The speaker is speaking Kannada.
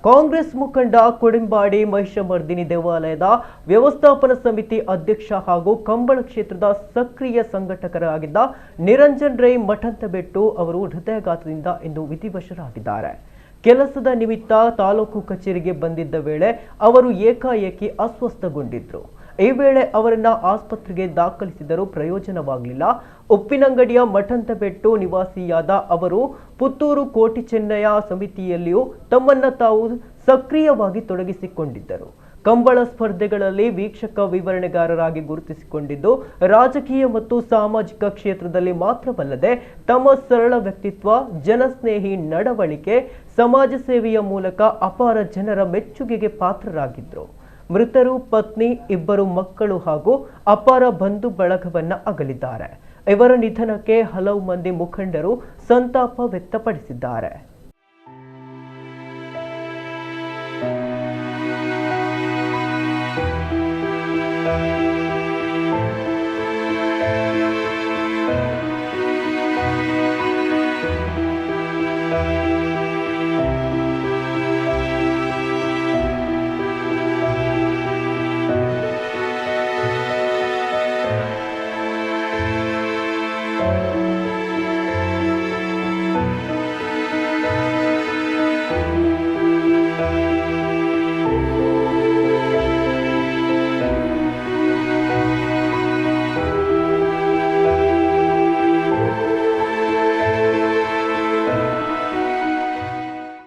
ಕಾಂಗ್ರೆಸ್ ಮುಖಂಡ ಕೊಡಿಂಬಾಡಿ ಮಹಿಷಮರ್ದಿನಿ ದೇವಾಲಯದ ವ್ಯವಸ್ಥಾಪನಾ ಸಮಿತಿ ಅಧ್ಯಕ್ಷ ಹಾಗೂ ಕಂಬಳ ಕ್ಷೇತ್ರದ ಸಕ್ರಿಯ ಸಂಘಟಕರಾಗಿದ್ದ ನಿರಂಜನ್ ರೈ ಮಠಂತಬೆಟ್ಟು ಅವರು ಹೃದಯಾಘಾತದಿಂದ ಇಂದು ವಿಧಿವಶರಾಗಿದ್ದಾರೆ. ಕೆಲಸದ ನಿಮಿತ್ತ ತಾಲೂಕು ಕಚೇರಿಗೆ ಬಂದಿದ್ದ ವೇಳೆ ಅವರು ಏಕಾಏಕಿ ಅಸ್ವಸ್ಥಗೊಂಡಿದ್ರು. ಈ ವೇಳೆ ಅವರನ್ನ ಆಸ್ಪತ್ರೆಗೆ ದಾಖಲಿಸಿದರೂ ಪ್ರಯೋಜನವಾಗಲಿಲ್ಲ. ಉಪ್ಪಿನಂಗಡಿಯ ಮಠಂತಬೆಟ್ಟು ನಿವಾಸಿಯಾದ ಅವರು ಪುತ್ತೂರು ಕೋಟಿ ಚೆನ್ನಯ ಸಮಿತಿಯಲ್ಲಿಯೂ ತಮ್ಮನ್ನ ತಾವು ಸಕ್ರಿಯವಾಗಿ ತೊಡಗಿಸಿಕೊಂಡಿದ್ದರು. ಕಂಬಳ ಸ್ಪರ್ಧೆಗಳಲ್ಲಿ ವೀಕ್ಷಕ ವಿವರಣೆಗಾರರಾಗಿ ಗುರುತಿಸಿಕೊಂಡಿದ್ದು, ರಾಜಕೀಯ ಮತ್ತು ಸಾಮಾಜಿಕ ಕ್ಷೇತ್ರದಲ್ಲಿ ಮಾತ್ರವಲ್ಲದೆ ತಮ್ಮ ಸರಳ ವ್ಯಕ್ತಿತ್ವ, ಜನಸ್ನೇಹಿ ನಡವಳಿಕೆ, ಸಮಾಜ ಸೇವೆಯ ಮೂಲಕ ಅಪಾರ ಜನರ ಮೆಚ್ಚುಗೆಗೆ ಪಾತ್ರರಾಗಿದ್ದರು. ಮೃತರು ಪತ್ನಿ, ಇಬ್ಬರು ಮಕ್ಕಳು ಹಾಗೂ ಅಪಾರ ಬಂಧು ಬಳಗವನ್ನ ಅಗಲಿದ್ದಾರೆ. ಇವರ ನಿಧನಕ್ಕೆ ಹಲವು ಮಂದಿ ಮುಖಂಡರು ಸಂತಾಪ ವ್ಯಕ್ತಪಡಿಸಿದ್ದಾರೆ.